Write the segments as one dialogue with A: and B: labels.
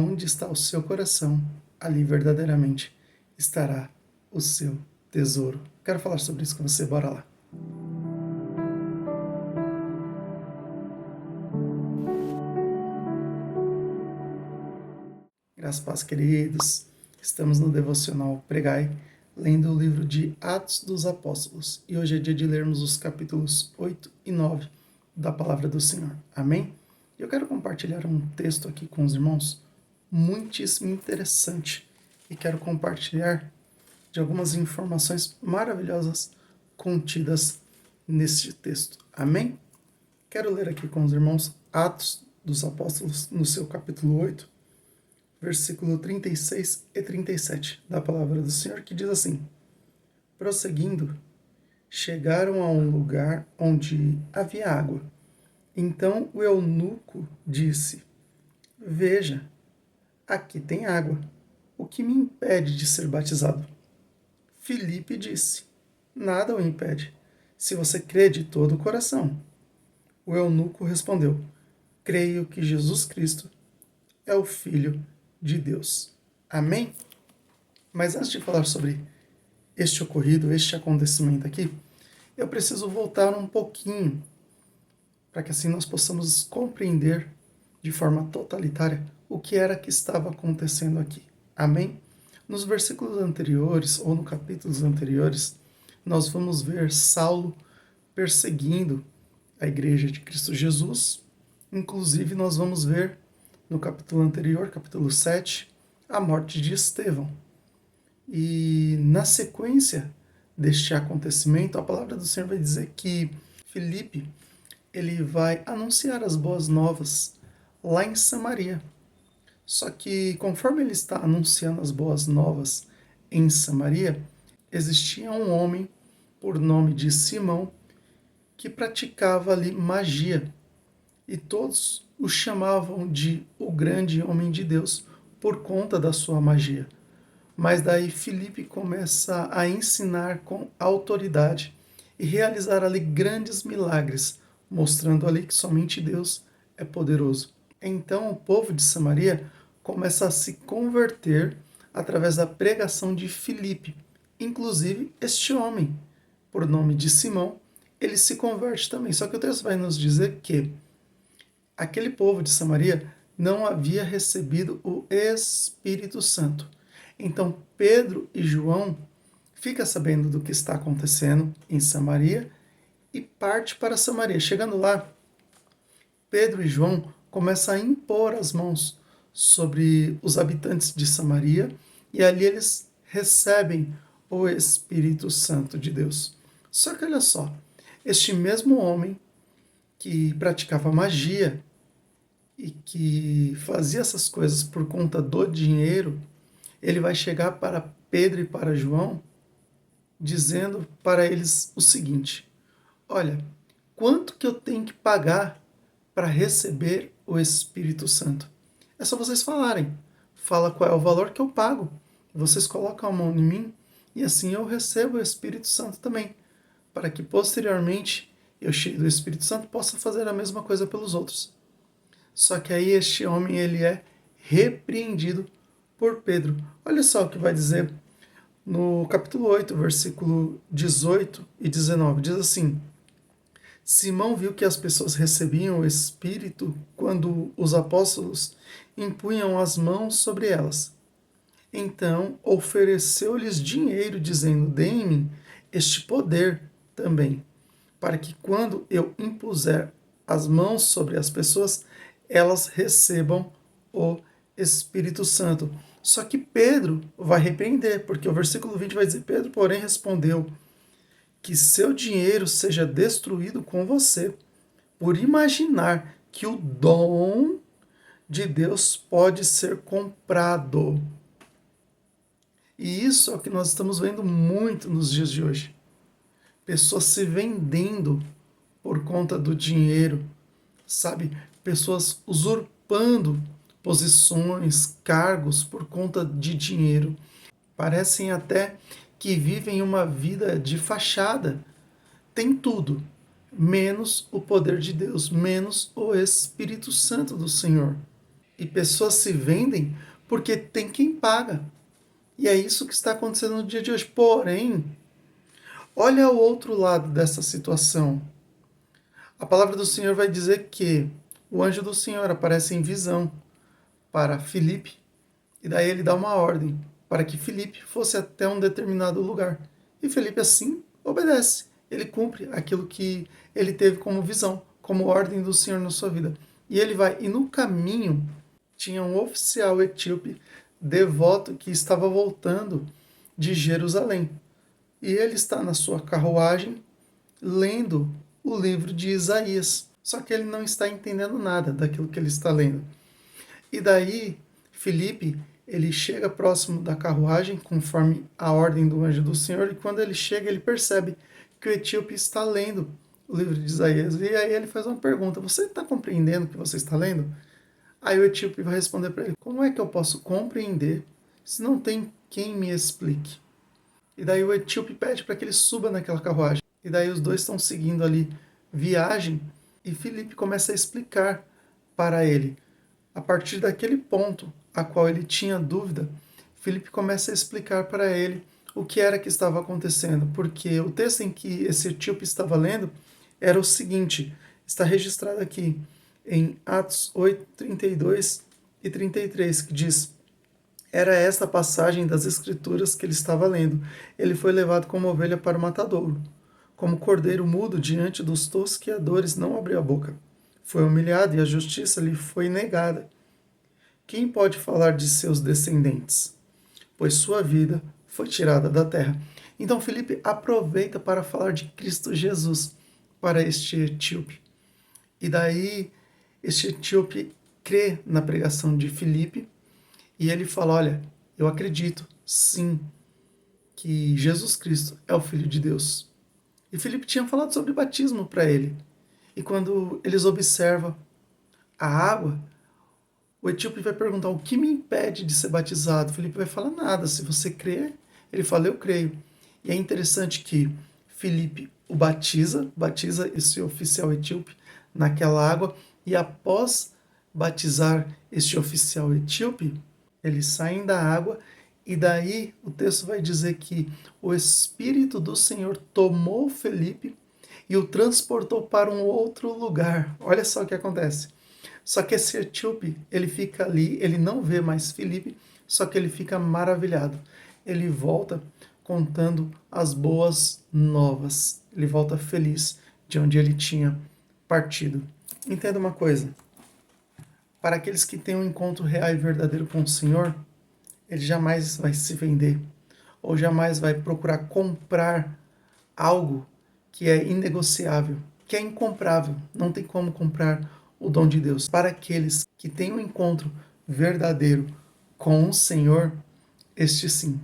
A: aonde está o seu coração, ali verdadeiramente estará o seu tesouro. Quero falar sobre isso com você, bora lá. Graças a paz, queridos. Estamos no Devocional Pregai, lendo o livro de Atos dos Apóstolos. E hoje é dia de lermos os capítulos 8 e 9 da Palavra do Senhor. Amém? Eu quero compartilhar um texto aqui com os irmãos muitíssimo interessante. E quero compartilhar de algumas informações maravilhosas contidas neste texto. Amém? Quero ler aqui com os irmãos Atos dos Apóstolos, no seu capítulo 8, versículo 36 e 37 da Palavra do Senhor, que diz assim: prosseguindo, chegaram a um lugar onde havia água. Então o eunuco disse: veja, aqui tem água. O que me impede de ser batizado? Filipe disse: nada o impede, se você crê de todo o coração. O eunuco respondeu: creio que Jesus Cristo é o Filho de Deus. Amém? Mas antes de falar sobre este ocorrido, este acontecimento aqui, eu preciso voltar um pouquinho, para que assim nós possamos compreender de forma totalitária o que era que estava acontecendo aqui. Amém? Nos versículos anteriores, ou no capítulos anteriores, nós vamos ver Saulo perseguindo a igreja de Cristo Jesus. Inclusive, nós vamos ver no capítulo anterior, capítulo 7, a morte de Estevão. E na sequência deste acontecimento, a palavra do Senhor vai dizer que Filipe, ele vai anunciar as boas novas lá em Samaria. Só que conforme ele está anunciando as boas novas em Samaria, existia um homem por nome de Simão que praticava ali magia. E todos o chamavam de o grande homem de Deus por conta da sua magia. Mas daí Filipe começa a ensinar com autoridade e realizar ali grandes milagres, mostrando ali que somente Deus é poderoso. Então o povo de Samaria começa a se converter através da pregação de Filipe. Inclusive este homem, por nome de Simão, ele se converte também. Só que o texto vai nos dizer que aquele povo de Samaria não havia recebido o Espírito Santo. Então Pedro e João ficam sabendo do que está acontecendo em Samaria e parte para Samaria. Chegando lá, Pedro e João começam a impor as mãos sobre os habitantes de Samaria e ali eles recebem o Espírito Santo de Deus. Só que olha só, este mesmo homem que praticava magia e que fazia essas coisas por conta do dinheiro, ele vai chegar para Pedro e para João dizendo para eles o seguinte: olha, quanto que eu tenho que pagar para receber o Espírito Santo? É só vocês falarem. Fala qual é o valor que eu pago. Vocês colocam a mão em mim e assim eu recebo o Espírito Santo também, para que posteriormente eu, cheio do Espírito Santo, possa fazer a mesma coisa pelos outros. Só que aí este homem ele é repreendido por Pedro. Olha só o que vai dizer no capítulo 8, versículo 18 e 19. Diz assim: Simão viu que as pessoas recebiam o Espírito quando os apóstolos impunham as mãos sobre elas. Então ofereceu-lhes dinheiro, dizendo: deem-me este poder também, para que quando eu impuser as mãos sobre as pessoas, elas recebam o Espírito Santo. Só que Pedro vai repreender, porque o versículo 20 vai dizer: Pedro, porém, respondeu: que seu dinheiro seja destruído com você, por imaginar que o dom de Deus pode ser comprado. E isso é o que nós estamos vendo muito nos dias de hoje. Pessoas se vendendo por conta do dinheiro, sabe? Pessoas usurpando posições, cargos por conta de dinheiro. Parecem até que vivem uma vida de fachada. Tem tudo, menos o poder de Deus, menos o Espírito Santo do Senhor. E pessoas se vendem porque tem quem paga. E é isso que está acontecendo no dia de hoje. Porém, olha o outro lado dessa situação. A palavra do Senhor vai dizer que o anjo do Senhor aparece em visão para Filipe, e daí ele dá uma ordem para que Filipe fosse até um determinado lugar. E Filipe assim obedece. Ele cumpre aquilo que ele teve como visão, como ordem do Senhor na sua vida. E ele vai, e no caminho tinha um oficial etíope devoto que estava voltando de Jerusalém. E ele está na sua carruagem lendo o livro de Isaías. Só que ele não está entendendo nada daquilo que ele está lendo. E daí, Filipe, ele chega próximo da carruagem, conforme a ordem do anjo do Senhor, e quando ele chega, ele percebe que o etíope está lendo o livro de Isaías. E aí ele faz uma pergunta: você está compreendendo o que você está lendo? Aí o etíope vai responder para ele: como é que eu posso compreender se não tem quem me explique? E daí o etíope pede para que ele suba naquela carruagem. E daí os dois estão seguindo ali viagem, e Filipe começa a explicar para ele. A partir daquele ponto a qual ele tinha dúvida, Filipe começa a explicar para ele o que era que estava acontecendo, porque o texto em que esse etíope estava lendo era o seguinte, está registrado aqui em Atos 8, 32 e 33, que diz: era esta a passagem das Escrituras que ele estava lendo. Ele foi levado como ovelha para o matadouro. Como cordeiro mudo diante dos tosqueadores, não abriu a boca. Foi humilhado e a justiça lhe foi negada. Quem pode falar de seus descendentes? Pois sua vida foi tirada da terra. Então Filipe aproveita para falar de Cristo Jesus para este etíope. E daí este etíope crê na pregação de Filipe e ele fala: olha, eu acredito sim que Jesus Cristo é o Filho de Deus. E Filipe tinha falado sobre batismo para ele. E quando eles observam a água, o etíope vai perguntar: o que me impede de ser batizado? Filipe vai falar: nada, se você crer. Ele fala: eu creio. E é interessante que Filipe o batiza esse oficial etíope naquela água, e após batizar este oficial etíope, eles saem da água, e daí o texto vai dizer que o Espírito do Senhor tomou Filipe e o transportou para um outro lugar. Olha só o que acontece. Só que esse etíope, ele fica ali, ele não vê mais Filipe, só que ele fica maravilhado. Ele volta contando as boas novas. Ele volta feliz de onde ele tinha partido. Entenda uma coisa: para aqueles que têm um encontro real e verdadeiro com o Senhor, ele jamais vai se vender, ou jamais vai procurar comprar algo que é inegociável, que é incomprável. Não tem como comprar o dom de Deus. Para aqueles que têm um encontro verdadeiro com o Senhor, este sim,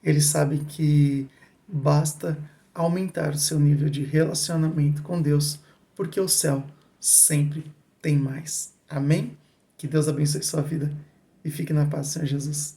A: ele sabe que basta aumentar o seu nível de relacionamento com Deus, porque o céu sempre tem mais. Amém? Que Deus abençoe sua vida e fique na paz, Senhor Jesus.